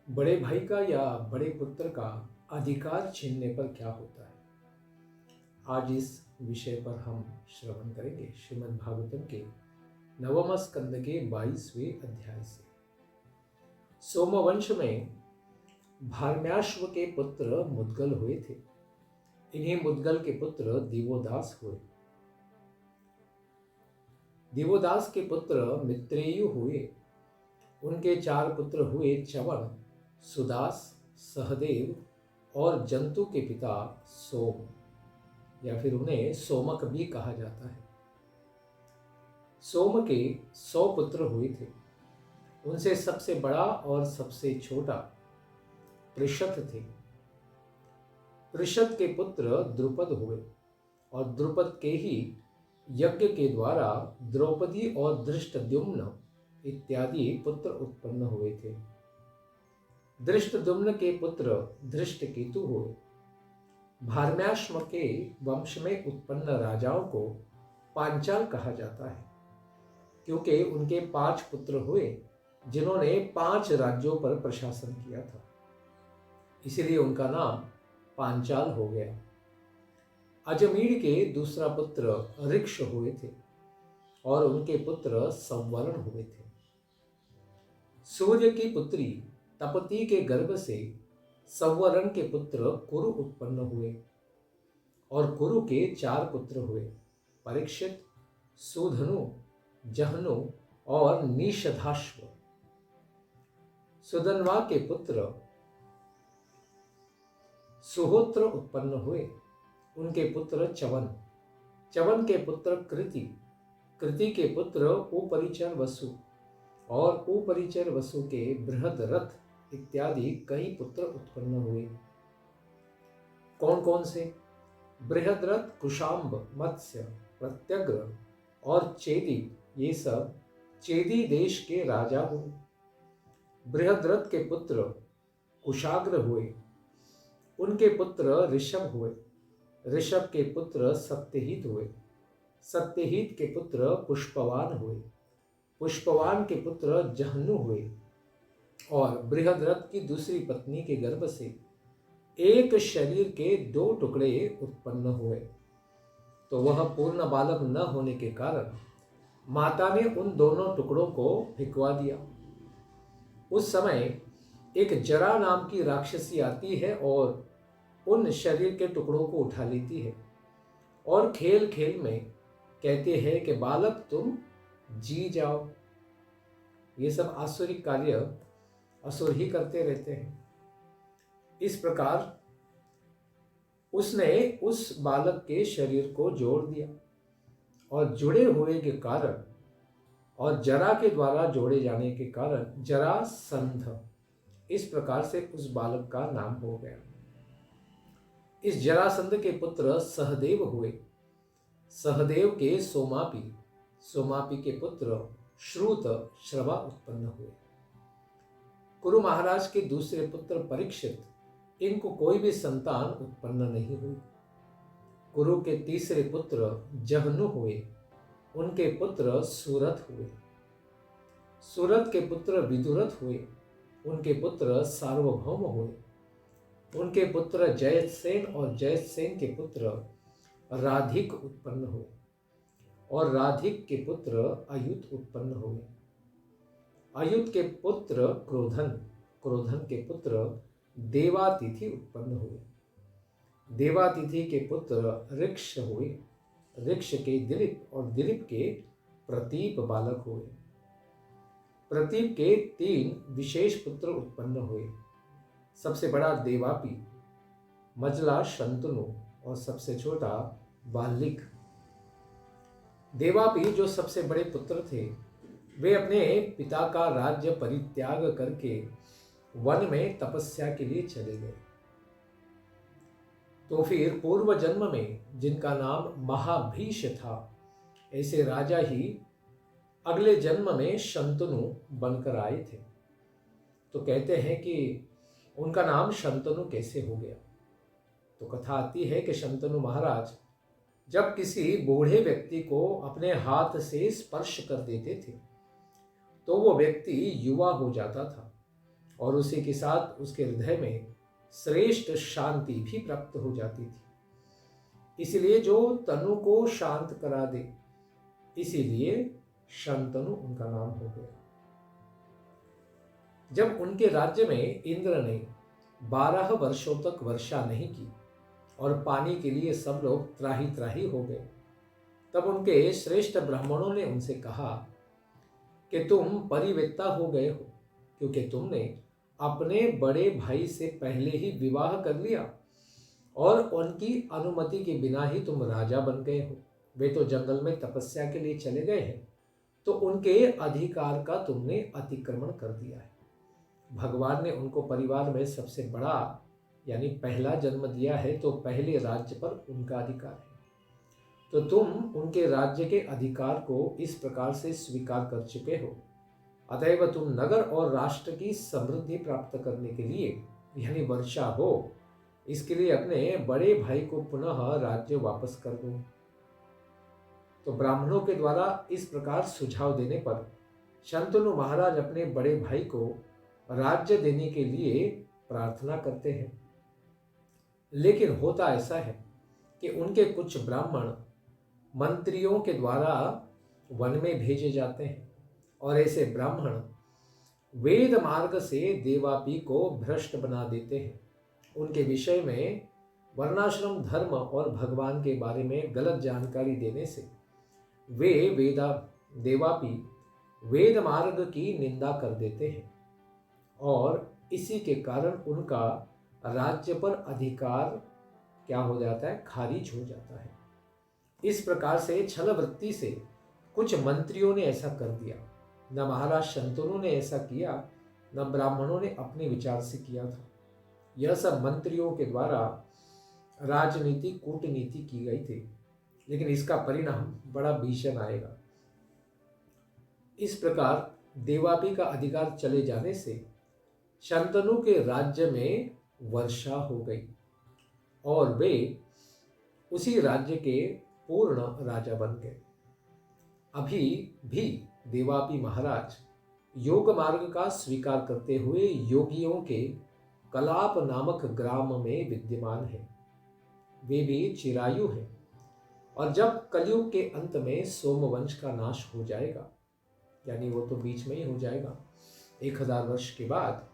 बड़े भाई का या बड़े पुत्र का अधिकार छीनने पर क्या होता है? आज इस विषय पर हम श्रवण करेंगे श्रीमद् भागवतम के नवम स्कंद के 22वें अध्याय से। सोमवंश में भारम्याश्व के पुत्र मुद्गल हुए थे। इन्हीं मुद्गल के पुत्र दिवोदास हुए। दिवोदास के पुत्र मित्रेयु हुए। उनके 4 पुत्र हुए च्यवन, सुदास, सहदेव और जंतु के पिता सोम, या फिर उन्हें सोमक भी कहा जाता है। सोम के 100 पुत्र हुए थे। उनसे सबसे बड़ा और सबसे छोटा पृषत थे। पृषत के पुत्र द्रुपद हुए और द्रुपद के ही यज्ञ के द्वारा द्रौपदी और धृष्टद्युम्न इत्यादि पुत्र उत्पन्न हुए थे। धृष्टद्युम्न के पुत्र धृष्टकेतु हुए। भारम्याश्व के वंश में उत्पन्न राजाओं को पांचाल कहा जाता है, क्योंकि उनके 5 पुत्र हुए जिन्होंने 5 राज्यों पर प्रशासन किया था। इसलिए उनका नाम पांचाल हो गया। अजमीर के दूसरा पुत्र ऋक्ष हुए थे और उनके पुत्र संवरण हुए थे। सूर्य की पुत्री तपती के गर्भ से संवरण के पुत्र कुरु उत्पन्न हुए और कुरु के 4 पुत्र हुए, परीक्षित, सुधनु, जहनु और निषधाश्व। सुधन्वा के पुत्र सुहोत्र उत्पन्न हुए। उनके पुत्र च्यवन, च्यवन के पुत्र कृति, कृति के पुत्र उपरिचर वसु और उपरिचर वसु के बृहदरथ इत्यादि कई पुत्र उत्पन्न हुए। कौन कौन से? बृहदरथ, कुशाम्ब, मत्स्य, प्रत्यग्र और चेदी, ये सब चेदी देश के राजा हुए। बृहदरथ के पुत्र कुशाग्र हुए। उनके पुत्र ऋषभ हुए। ऋषभ के पुत्र सत्यहित हुए। सत्यहित के पुत्र पुष्पवान हुए। पुष्पवान के पुत्र जहनु हुए और बृहदरथ की दूसरी पत्नी के गर्भ से एक शरीर के 2 टुकड़े उत्पन्न हुए। तो वह पूर्ण बालक न होने के कारण माता ने उन दोनों टुकड़ों को फेंकवा दिया। उस समय एक जरा नाम की राक्षसी आती है और उन शरीर के टुकड़ों को उठा लेती है और खेल खेल में कहते हैं कि बालक तुम जी जाओ। ये सब आसुरिक कार्य असुर ही करते रहते हैं। इस प्रकार उसने उस बालक के शरीर को जोड़ दिया और जुड़े हुए के कारण और जरा के द्वारा जोड़े जाने के कारण जरासंध, इस प्रकार से उस बालक का नाम हो गया। इस जरासंध के पुत्र सहदेव हुए। सहदेव के सोमापी, सोमापी के पुत्र श्रुत, श्रवा उत्पन्न हुए। कुरु महाराज के दूसरे पुत्र परीक्षित, इनको कोई भी संतान उत्पन्न नहीं हुई। कुरु के तीसरे पुत्र जहनु हुए। उनके पुत्र सूरत हुए। सूरत के पुत्र विदुरथ हुए। उनके पुत्र सार्वभौम हुए। उनके पुत्र जयसेन और जयसेन के पुत्र राधिक उत्पन्न हुए और राधिक के पुत्र अयुत उत्पन्न हुए। अयुत के पुत्र क्रोधन, क्रोधन के पुत्र देवातिथि उत्पन्न हुए। देवातिथि के पुत्र ऋक्ष हुए। ऋक्ष के दिलीप और दिलीप के प्रतीप बालक हुए। प्रतीप के 3 विशेष पुत्र उत्पन्न हुए। सबसे बड़ा देवापी, मजला शंतनु और सबसे छोटा बालिक। देवापी जो सबसे बड़े पुत्र थे, वे अपने पिता का राज्य परित्याग करके वन में तपस्या के लिए चले गए। तो फिर पूर्व जन्म में जिनका नाम महाभीष था, ऐसे राजा ही अगले जन्म में शंतनु बनकर आए थे। तो कहते हैं कि उनका नाम शंतनु कैसे हो गया। तो कथा आती है कि शंतनु महाराज जब किसी बूढ़े व्यक्ति को अपने हाथ से स्पर्श कर देते थे तो वो व्यक्ति युवा हो जाता था और उसी के साथ उसके हृदय में श्रेष्ठ शांति भी प्राप्त हो जाती थी। इसलिए जो तनु को शांत करा दे, इसीलिए शंतनु उनका नाम हो गया। जब उनके राज्य में इंद्र ने 12 वर्षों तक वर्षा नहीं की और पानी के लिए सब लोग त्राही त्राही हो गए, तब उनके श्रेष्ठ ब्राह्मणों ने उनसे कहा कि तुम परिवेत्ता हो गए हो, क्योंकि तुमने अपने बड़े भाई से पहले ही विवाह कर लिया और उनकी अनुमति के बिना ही तुम राजा बन गए हो। वे तो जंगल में तपस्या के लिए चले गए हैं, तो उनके अधिकार का तुमने अतिक्रमण कर दिया है। भगवान ने उनको परिवार में सबसे बड़ा यानी पहला जन्म दिया है, तो पहले राज्य पर उनका अधिकार है। तो तुम उनके राज्य के अधिकार को इस प्रकार से स्वीकार कर चुके हो, अतएव तुम नगर और राष्ट्र की समृद्धि प्राप्त करने के लिए यानी वर्षा हो, इसके लिए अपने बड़े भाई को पुनः राज्य वापस कर दो। तो ब्राह्मणों के द्वारा इस प्रकार सुझाव देने पर शंतनु महाराज अपने बड़े भाई को राज्य देने के लिए प्रार्थना करते हैं। लेकिन होता ऐसा है कि उनके कुछ ब्राह्मण मंत्रियों के द्वारा वन में भेजे जाते हैं और ऐसे ब्राह्मण वेद मार्ग से देवापी को भ्रष्ट बना देते हैं। उनके विषय में वर्णाश्रम धर्म और भगवान के बारे में गलत जानकारी देने से वे देवापी वेद मार्ग की निंदा कर देते हैं और इसी के कारण उनका राज्य पर अधिकार क्या हो जाता है, खारिज हो जाता है। इस प्रकार से छल वृत्ति से कुछ मंत्रियों ने ऐसा कर दिया। न महाराज शंतनु ने ऐसा किया, न ब्राह्मणों ने अपने विचार से किया था। यह सब मंत्रियों के द्वारा राजनीति कूटनीति की गई थी, लेकिन इसका परिणाम बड़ा भीषण आएगा। इस प्रकार देवापी का अधिकार चले जाने से शंतनु के राज्य में वर्षा हो गई और वे उसी राज्य के पूर्ण राजा बन गए। अभी भी देवापी महाराज योग मार्ग का स्वीकार करते हुए योगियों के कलाप नामक ग्राम में विद्यमान है। वे भी चिरायु हैं और जब कलयुग के अंत में सोमवंश का नाश हो जाएगा, यानी वो तो बीच में ही हो जाएगा 1000 वर्ष के बाद,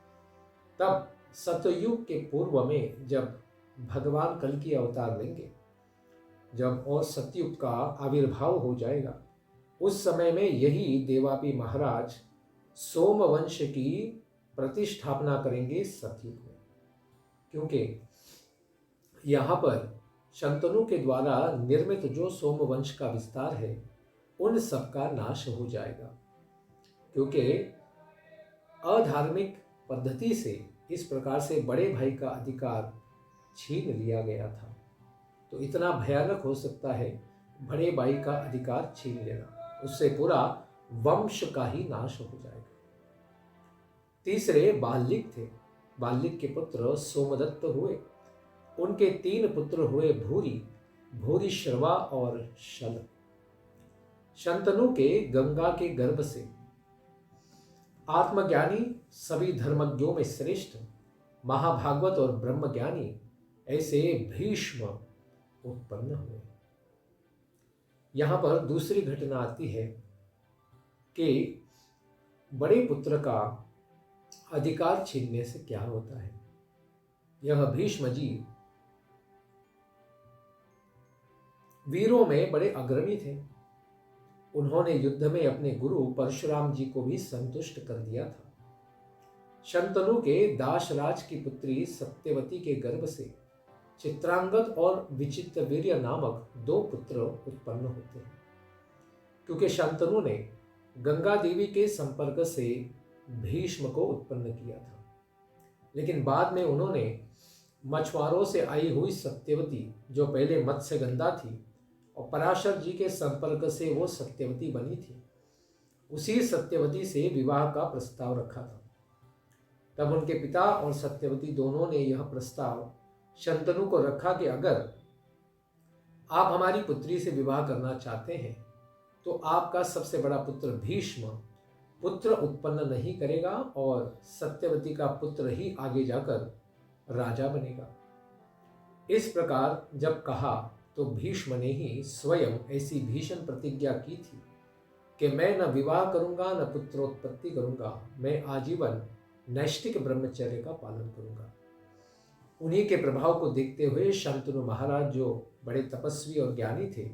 तब सतयुग के पूर्व में जब भगवान कल की अवतार लेंगे, जब और सतयुग का आविर्भाव हो जाएगा, उस समय में यही देवापी महाराज सोमवंश की प्रतिष्ठापना करेंगे सतयुग में। क्योंकि यहाँ पर शंतनु के द्वारा निर्मित जो सोमवंश का विस्तार है, उन सब का नाश हो जाएगा, क्योंकि अधार्मिक पद्धति से इस प्रकार से बड़े भाई का अधिकार छीन लिया गया था। तो इतना भयानक हो सकता है बड़े भाई का अधिकार छीन लेना, उससे पूरा वंश का ही नाश हो जाएगा। तीसरे बाल्लिक थे। बाल्लिक के पुत्र सोमदत्त हुए। उनके 3 पुत्र हुए भूरी, भूरिश्रवा और शल। शंतनु के गंगा के गर्भ से आत्मज्ञानी, सभी धर्मज्ञों में श्रेष्ठ, महाभागवत और ब्रह्मज्ञानी ऐसे भीष्म उत्पन्न हुए। यहां पर दूसरी घटना आती है कि बड़े पुत्र का अधिकार छीनने से क्या होता है। यह भीष्म जी वीरों में बड़े अग्रणी थे। उन्होंने युद्ध में अपने गुरु परशुराम जी को भी संतुष्ट कर दिया था। शंतनु के दाशराज की पुत्री सत्यवती के गर्भ से चित्रांगद और विचित्रवीर्य नामक 2 पुत्र उत्पन्न होते हैं। क्योंकि शंतनु ने गंगा देवी के संपर्क से भीष्म को उत्पन्न किया था, लेकिन बाद में उन्होंने मछुआरों से आई हुई सत्यवती, जो पहले मत्स्यगंधा थी और पराशर जी के संपर्क से वो सत्यवती बनी थी, उसी सत्यवती से विवाह का प्रस्ताव रखा था। तब उनके पिता और सत्यवती दोनों ने यह प्रस्ताव शंतनु को रखा कि अगर आप हमारी पुत्री से विवाह करना चाहते हैं तो आपका सबसे बड़ा पुत्र भीष्म पुत्र उत्पन्न नहीं करेगा और सत्यवती का पुत्र ही आगे जाकर राजा बनेगा। इस प्रकार जब कहा तो भीष्म ने ही स्वयं ऐसी भीषण प्रतिज्ञा की थी कि मैं न विवाह करूंगा न पुत्रोत्पत्ति करूंगा, मैं आजीवन नैष्ठिक ब्रह्मचर्य का पालन करूंगा। उन्हीं के प्रभाव को देखते हुए शंतनु महाराज, जो बड़े तपस्वी और ज्ञानी थे,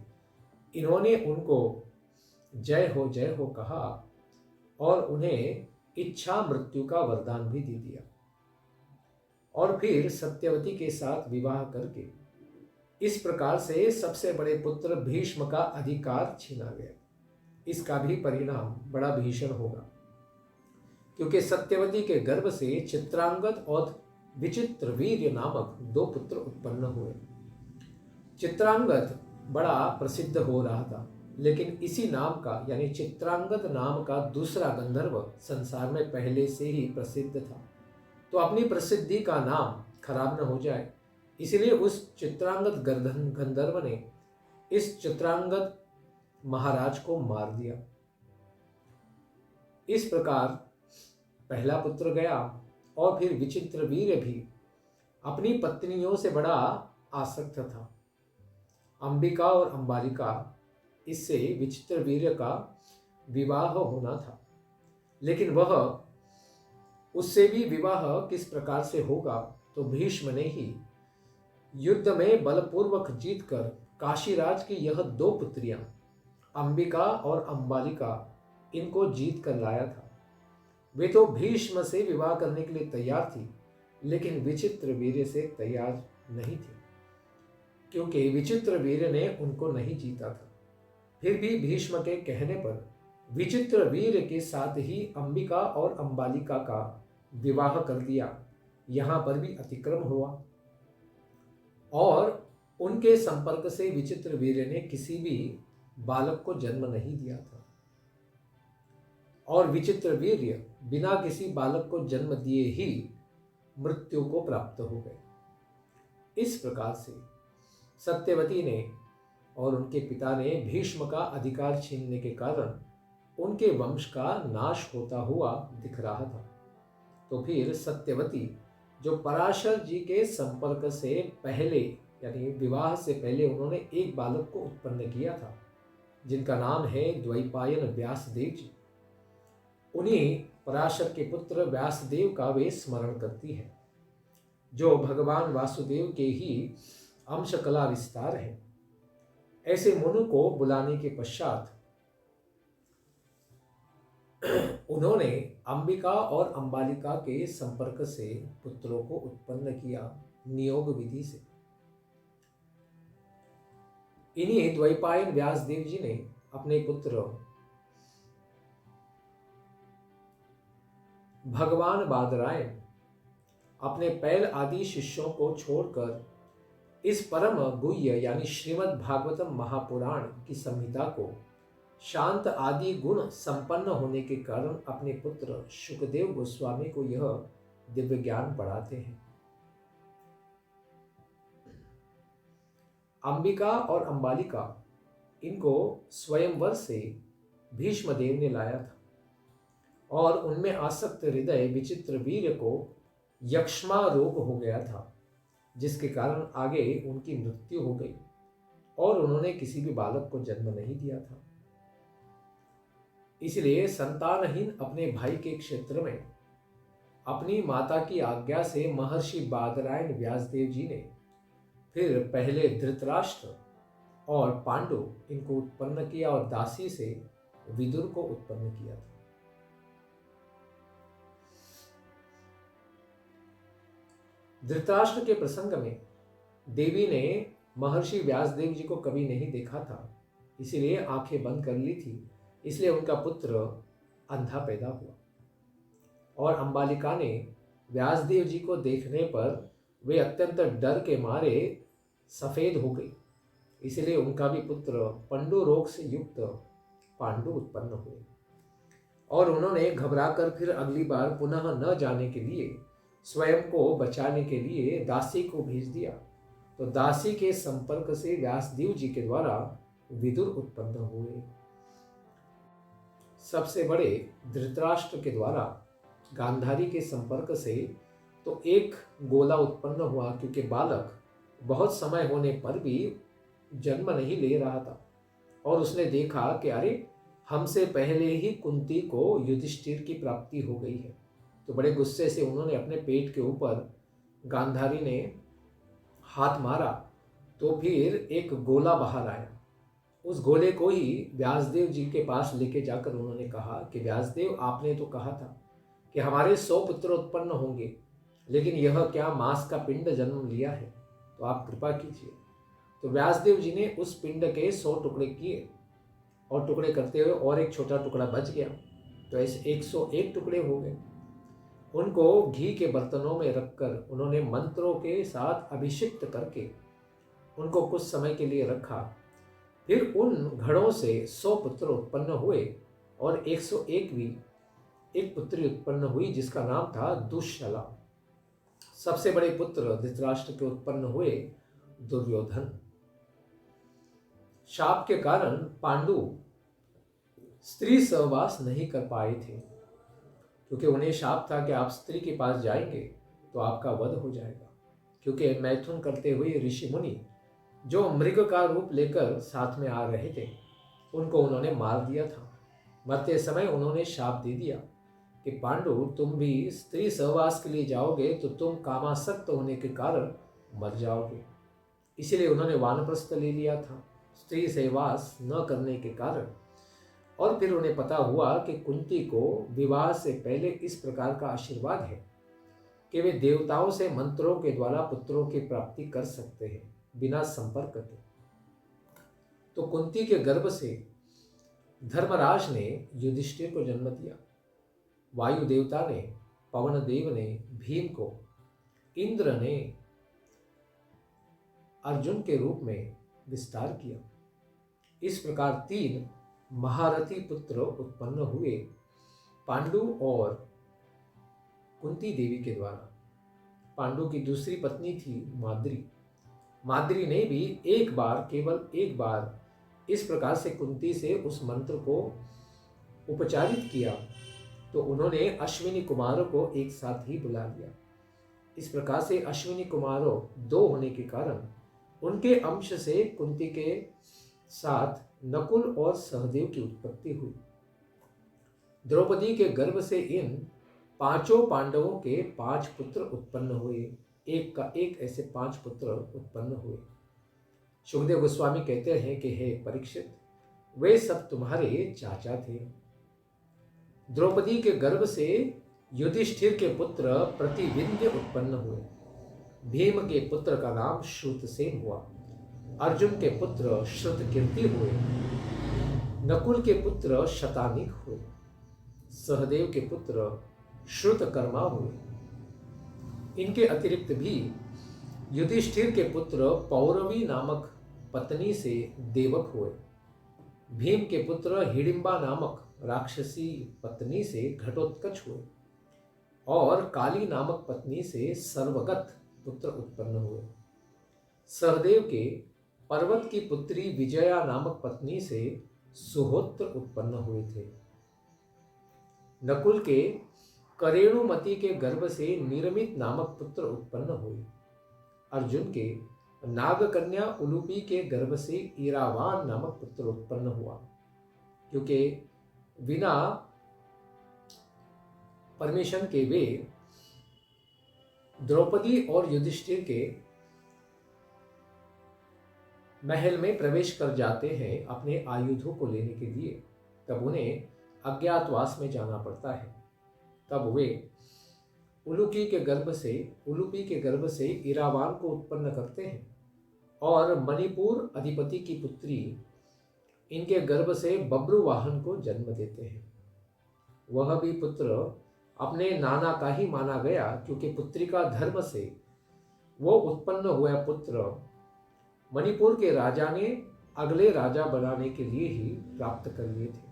इन्होंने उनको जय हो कहा और उन्हें इच्छा मृत्यु का वरदान भी दे दिया। और फिर सत्यवती के साथ विवाह करके इस प्रकार से सबसे बड़े पुत्र भीष्म का अधिकार छीना गया। इसका भी परिणाम बड़ा भीषण होगा, क्योंकि सत्यवती के गर्भ से चित्रांगद और विचित्रवीर्य नामक 2 पुत्र उत्पन्न हुए। चित्रांगद बड़ा प्रसिद्ध हो रहा था, लेकिन इसी नाम का यानी चित्रांगद नाम का दूसरा गंधर्व संसार में पहले से ही प्रसिद्ध था, तो अपनी प्रसिद्धि का नाम खराब न हो जाए, इसलिए उस चित्रांगद गंधर्व ने इस चित्रांगद महाराज को मार दिया। इस प्रकार पहला पुत्र गया और फिर विचित्रवीर्य भी अपनी पत्नियों से बड़ा आसक्त था। अंबिका और अंबालिका, इससे विचित्रवीर्य का विवाह होना था, लेकिन वह उससे भी विवाह किस प्रकार से होगा, तो भीष्म ने ही युद्ध में बलपूर्वक जीतकर काशीराज की यह 2 पुत्रियां अंबिका और अंबालिका, इनको जीत कर लाया था। वे तो भीष्म से विवाह करने के लिए तैयार थी, लेकिन विचित्रवीर्य से तैयार नहीं थी, क्योंकि विचित्रवीर्य ने उनको नहीं जीता था। फिर भी भीष्म के कहने पर विचित्रवीर्य के साथ ही अंबिका और अंबालिका का विवाह कर दिया। यहाँ पर भी अतिक्रम हुआ और उनके संपर्क से विचित्रवीर्य ने किसी भी बालक को जन्म नहीं दिया था, और विचित्रवीर्य बिना किसी बालक को जन्म दिए ही मृत्यु को प्राप्त हो गए। इस प्रकार से सत्यवती ने और उनके पिता ने भीष्म का अधिकार छीनने के कारण उनके वंश का नाश होता हुआ दिख रहा था। तो फिर सत्यवती, जो पराशर जी के संपर्क से पहले यानी विवाह से पहले उन्होंने एक बालक को उत्पन्न किया था, जिनका नाम है द्वैपायन व्यासदेव जी, उन्हीं पराशर के पुत्र व्यासदेव का वे स्मरण करती है, जो भगवान वासुदेव के ही अंश कला विस्तार है। ऐसे मनु को बुलाने के पश्चात उन्होंने अंबिका और अंबालिका के संपर्क से पुत्रों को उत्पन्न किया नियोग विधि से। इन्हीं द्वैपायन व्यासदेव जी ने अपने पुत्र भगवान बादरायण, अपने पैल आदि शिष्यों को छोड़कर इस परम गुह्य यानी श्रीमद् भागवतम महापुराण की संहिता को शांत आदि गुण संपन्न होने के कारण अपने पुत्र शुकदेव गोस्वामी को यह दिव्य ज्ञान पढ़ाते हैं। अंबिका और अंबालिका, इनको स्वयंवर से भीष्मदेव ने लाया था, और उनमें आसक्त हृदय विचित्रवीर्य को यक्ष्मा रोग हो गया था, जिसके कारण आगे उनकी मृत्यु हो गई और उन्होंने किसी भी बालक को जन्म नहीं दिया था। इसलिए संतानहीन अपने भाई के क्षेत्र में अपनी माता की आज्ञा से महर्षि बादरायण व्यासदेव जी ने फिर पहले धृतराष्ट्र और पांडु, इनको उत्पन्न किया और दासी से विदुर को उत्पन्न किया था। धृतराष्ट्र के प्रसंग में देवी ने महर्षि व्यासदेव जी को कभी नहीं देखा था, इसीलिए आंखें बंद कर ली थी, इसलिए उनका पुत्र अंधा पैदा हुआ। और अंबालिका ने व्यासदेव जी को देखने पर वे अत्यंत डर के मारे सफेद हो गई, इसलिए उनका भी पुत्र पंडु रोग से युक्त पांडु उत्पन्न हुए। और उन्होंने घबराकर फिर अगली बार पुनः न जाने के लिए स्वयं को बचाने के लिए दासी को भेज दिया। तो दासी के संपर्क से व्यासदेव जी के द्वारा विदुर उत्पन्न हुए। सबसे बड़े धृतराष्ट्र के द्वारा गांधारी के संपर्क से तो एक गोला उत्पन्न हुआ, क्योंकि बालक बहुत समय होने पर भी जन्म नहीं ले रहा था और उसने देखा कि अरे, हमसे पहले ही कुंती को युधिष्ठिर की प्राप्ति हो गई है। तो बड़े गुस्से से उन्होंने अपने पेट के ऊपर गांधारी ने हाथ मारा, तो फिर एक गोला बाहर आया। उस गोले को ही व्यासदेव जी के पास लेके जाकर उन्होंने कहा कि व्यासदेव, आपने तो कहा था कि हमारे 100 पुत्र उत्पन्न होंगे, लेकिन यह क्या मांस का पिंड जन्म लिया है, तो आप कृपा कीजिए। तो व्यासदेव जी ने उस पिंड के 100 टुकड़े किए और टुकड़े करते हुए और एक छोटा टुकड़ा बच गया, तो ऐसे 101 टुकड़े हो गए। उनको घी के बर्तनों में रखकर उन्होंने मंत्रों के साथ अभिषिक्त करके उनको कुछ समय के लिए रखा। फिर उन घड़ों से 100 पुत्र उत्पन्न हुए और 101वीं एक पुत्री उत्पन्न हुई, जिसका नाम था दुश्शला। सबसे बड़े पुत्र धृतराष्ट्र के उत्पन्न हुए दुर्योधन। शाप के कारण पांडु स्त्री सहवास नहीं कर पाए थे, क्योंकि उन्हें शाप था कि आप स्त्री के पास जाएंगे तो आपका वध हो जाएगा। क्योंकि मैथुन करते हुए ऋषि मुनि जो मृग का रूप लेकर साथ में आ रहे थे, उनको उन्होंने मार दिया था। मरते समय उन्होंने शाप दे दिया कि पांडु, तुम भी स्त्री सहवास के लिए जाओगे तो तुम कामासक्त होने के कारण मर जाओगे। इसीलिए उन्होंने वानप्रस्थ ले लिया था, स्त्री सहवास न करने के कारण। और फिर उन्हें पता हुआ कि कुंती को विवाह से पहले इस प्रकार का आशीर्वाद है कि वे देवताओं से मंत्रों के द्वारा पुत्रों की प्राप्ति कर सकते हैं बिना संपर्क के। तो कुंती के गर्भ से धर्मराज ने युधिष्ठिर को जन्म दिया, वायु देवता ने, पवन देव ने भीम को, इंद्र ने अर्जुन के रूप में विस्तार किया। इस प्रकार 3 महारथी पुत्र उत्पन्न हुए पांडु और कुंती देवी के द्वारा। पांडु की दूसरी पत्नी थी माद्री। माद्री ने भी एक बार, केवल एक बार इस प्रकार से कुंती से उस मंत्र को उपचारित किया, तो उन्होंने अश्विनी कुमारों को एक साथ ही बुला लिया। इस प्रकार से अश्विनी कुमारों 2 होने के कारण उनके अंश से कुंती के साथ नकुल और सहदेव की उत्पत्ति हुई। द्रौपदी के गर्भ से इन 5 पांडवों के 5 पुत्र उत्पन्न हुए, एक का एक ऐसे 5 पुत्र उत्पन्न हुए। सुखदेव गोस्वामी कहते हैं कि हे परीक्षित, वे सब तुम्हारे चाचा थे। द्रौपदी के गर्भ से युधिष्ठिर के पुत्र प्रतिविंध्य उत्पन्न हुए। भीम के पुत्र का नाम श्रुतसेन हुआ। अर्जुन के पुत्र श्रुतकीर्ति हुए। नकुल के पुत्र शतानिक हुए। सहदेव के पुत्र श्रुतकर्मा हुए। इनके अतिरिक्त भी युधिष्ठिर के पुत्र पौरवी नामक पत्नी से देवक हुए। भीम के पुत्र हिडिंबा नामक राक्षसी पत्नी से घटोत्कच हुए और काली नामक पत्नी से सर्वगत पुत्र उत्पन्न हुए। सहदेव के पर्वत की पुत्री विजया नामक पत्नी से सुहोत्र उत्पन्न हुए थे। नकुल के करेणुमति के गर्भ से निरमित नामक पुत्र उत्पन्न हुए। अर्जुन के नागकन्या उलूपी के गर्भ से ईरावान नामक पुत्र उत्पन्न हुआ, क्योंकि बिना परमिशन के वे द्रौपदी और युधिष्ठिर के महल में प्रवेश कर जाते हैं अपने आयुधों को लेने के लिए, तब उन्हें अज्ञातवास में जाना पड़ता है। तब वे उलूपी के गर्भ से इरावान को उत्पन्न करते हैं और मणिपुर अधिपति की पुत्री इनके गर्भ से बब्रुवाहन को जन्म देते हैं। वह भी पुत्र अपने नाना का ही माना गया, क्योंकि पुत्री का धर्म से वो उत्पन्न हुआ पुत्र मणिपुर के राजा ने अगले राजा बनाने के लिए ही प्राप्त कर लिए थे,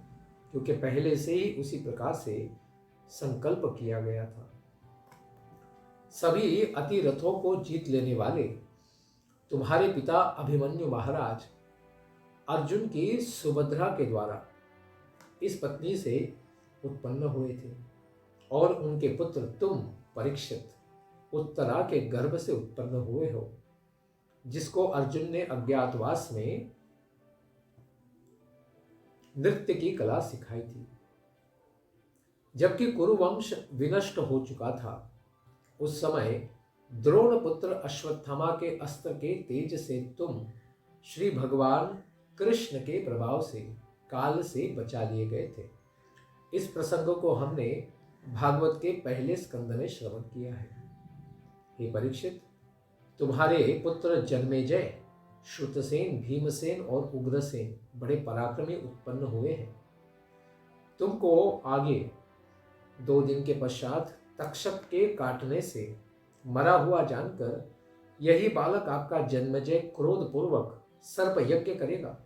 क्योंकि पहले से ही उसी प्रकार से संकल्प किया गया था। सभी अतिरथों को जीत लेने वाले तुम्हारे पिता अभिमन्यु महाराज अर्जुन की सुभद्रा के द्वारा इस पत्नी से उत्पन्न हुए थे और उनके पुत्र तुम परीक्षित उत्तरा के गर्भ से उत्पन्न हुए हो, जिसको अर्जुन ने अज्ञातवास में नृत्य की कला सिखाई थी। जबकि कुरुवंश विनष्ट हो चुका था, उस समय द्रोण पुत्र अश्वत्थामा के अस्त्र के तेज से तुम श्री भगवान कृष्ण के प्रभाव से काल से बचा लिए गए थे। इस प्रसंग को हमने भागवत के पहले स्कंद में श्रवण किया है। हे परीक्षित, तुम्हारे पुत्र जन्मेजय, श्रुतसेन, भीमसेन और उग्रसेन बड़े पराक्रमी उत्पन्न हुए हैं। तुमको आगे 2 दिन के पश्चात तक्षक के काटने से मरा हुआ जानकर यही बालक आपका जन्मजय क्रोध पूर्वक सर्प यज्ञ करेगा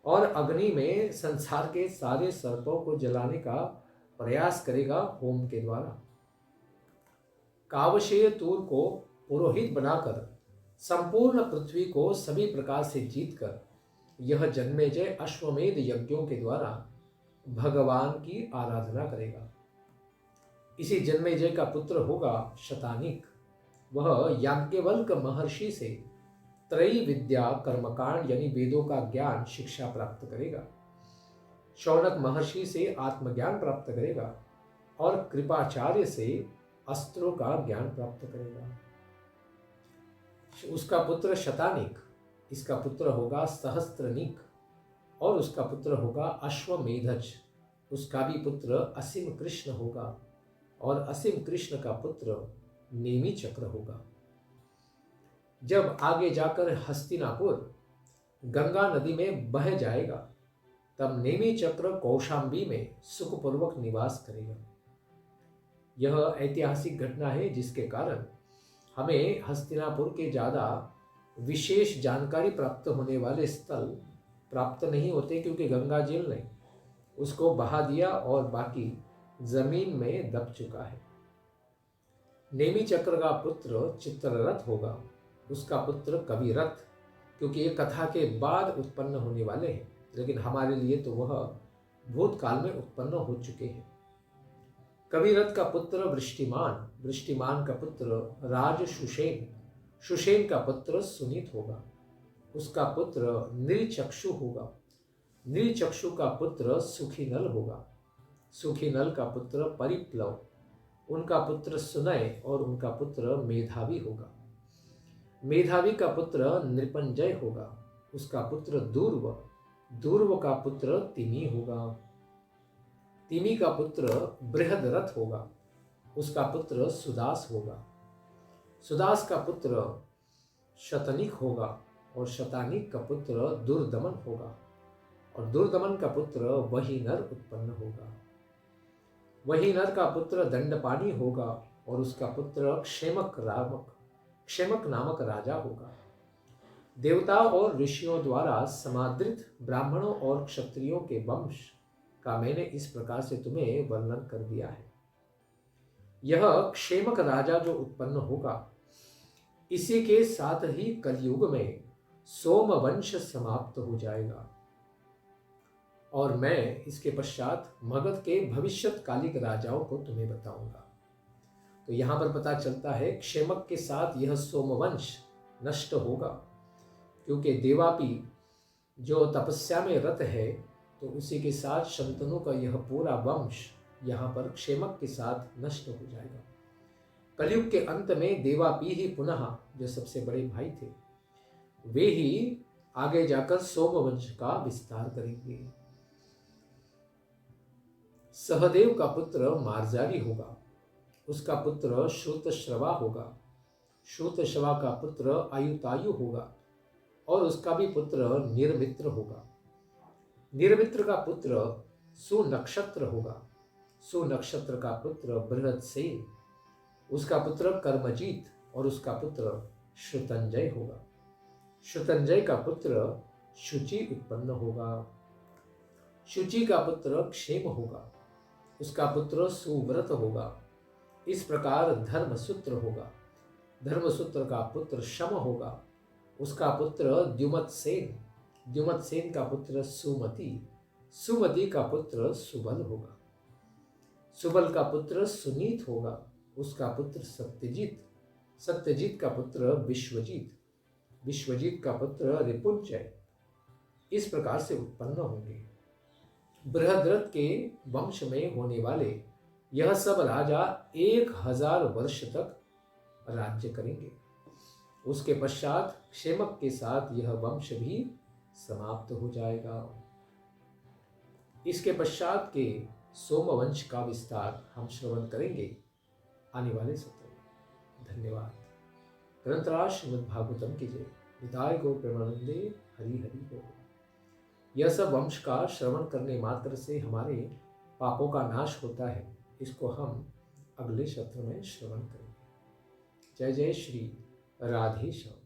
और अग्नि में संसार के सारे सर्पों को जलाने का प्रयास करेगा होम के द्वारा। कावशेय तूर को पुरोहित बनाकर संपूर्ण पृथ्वी को सभी प्रकार से जीतकर यह जन्मेजय अश्वमेध यज्ञों के द्वारा भगवान की आराधना करेगा। इसी जन्मेजय का पुत्र होगा शतानिक। वह याज्ञवल्क्य महर्षि से त्रयी विद्या कर्मकांड यानी वेदों का ज्ञान शिक्षा प्राप्त करेगा। शौनक महर्षि से आत्मज्ञान प्राप्त करेगा और कृपाचार्य से अस्त्रों का ज्ञान प्राप्त करेगा। उसका पुत्र शतानिक, इसका पुत्र होगा सहस्त्रनिक और उसका पुत्र होगा अश्वमेधज। उसका भी पुत्र असीम कृष्ण होगा और असीम कृष्ण का पुत्र नेमि चक्र होगा। जब आगे जाकर हस्तिनापुर गंगा नदी में बह जाएगा, तब नेमि चक्र कौशाम्बी में सुखपूर्वक निवास करेगा। यह ऐतिहासिक घटना है जिसके कारण हमें हस्तिनापुर के ज़्यादा विशेष जानकारी प्राप्त होने वाले स्थल प्राप्त नहीं होते, क्योंकि गंगा जल ने उसको बहा दिया और बाकी जमीन में दब चुका है। नेमि चक्र का पुत्र चित्ररथ होगा, उसका पुत्र कविरथ, क्योंकि ये कथा के बाद उत्पन्न होने वाले हैं, लेकिन हमारे लिए तो वह भूतकाल में उत्पन्न हो चुके हैं। कविरथ का पुत्र वृष्टिमान, वृष्टिमान का पुत्र राज सुषेण, सुषेण का पुत्र सुनीत होगा, उसका पुत्र नृचक्षु होगा, नृचक्षु का पुत्र सुखीनल होगा, सुखीनल का पुत्र परिप्लव, उनका पुत्र सुनय और उनका पुत्र मेधावी होगा। मेधावी का पुत्र नृपंजय होगा, उसका पुत्र दूर्व, दूर्व का पुत्र तिमी होगा, तिमी का पुत्र बृहदरथ होगा, उसका पुत्र सुदास होगा, सुदास का पुत्र शतनिक होगा और शतानिक का पुत्र दुर्दमन होगा और दुर्दमन का पुत्र वहीनर उत्पन्न होगा। वहीनर का पुत्र दंडपाणि होगा और उसका पुत्र क्षेमक नामक राजा होगा। देवताओं और ऋषियों द्वारा समादृत ब्राह्मणों और क्षत्रियों के वंश का मैंने इस प्रकार से तुम्हें वर्णन कर दिया है। यह क्षेमक राजा जो उत्पन्न होगा, इसी के साथ ही कलयुग में सोमवंश समाप्त हो जाएगा और मैं इसके पश्चात मगध के भविष्यत्कालिक राजाओं को तुम्हें बताऊंगा। तो यहां पर पता चलता है क्षेमक के साथ यह सोमवंश नष्ट होगा, क्योंकि देवापी जो तपस्या में रत है, तो उसी के साथ शंतनु का यह पूरा वंश यहाँ पर क्षेमक के साथ नष्ट हो जाएगा। कलयुग के अंत में देवापी ही पुनः, जो सबसे बड़े भाई थे, वे ही आगे जाकर सोमवंश का विस्तार करेंगे। सहदेव का पुत्र मार्जारी होगा, उसका पुत्र श्रुतश्रवा होगा, श्रुतश्रवा का पुत्र आयुतायु होगा और उसका भी पुत्र निर्मित्र होगा। निर्मित्र का पुत्र सुनक्षत्र होगा, सुनक्षत्र का पुत्र बृहदसेन, उसका पुत्र कर्मजीत और उसका पुत्र श्रुतंजय होगा। श्रुतंजय का पुत्र शुचि उत्पन्न होगा, शुचि का पुत्र क्षेम होगा, उसका पुत्र सुव्रत होगा। इस प्रकार धर्मसूत्र होगा, धर्मसूत्र का पुत्र शम होगा, उसका पुत्र द्युमत्सेन, द्युमत्सेन का पुत्र सुमति सुमति का पुत्र सुबल होगा, सुबल का पुत्र सुनीत होगा, उसका पुत्र सत्यजीत, सत्यजीत का पुत्र विश्वजीत, विश्वजीत का पुत्र रिपुंजय, इस प्रकार से उत्पन्न होंगे। बृहद्रथ के वंश में होने वाले यह सब राजा 1000 वर्ष तक राज्य करेंगे। उसके पश्चात क्षेमक के साथ यह वंश भी समाप्त हो जाएगा। इसके पश्चात के सोमवंश का विस्तार हम श्रवण करेंगे आने वाले सत्र में। धन्यवाद। ग्रंथराज श्रीमद्भागवतम की जय। विदाय गो प्रेमानंदे हरि हरि हो। यह सब वंश का श्रवण करने मात्र से हमारे पापों का नाश होता है, इसको हम अगले सत्र में श्रवण करेंगे। जय जय श्री राधेश्याम।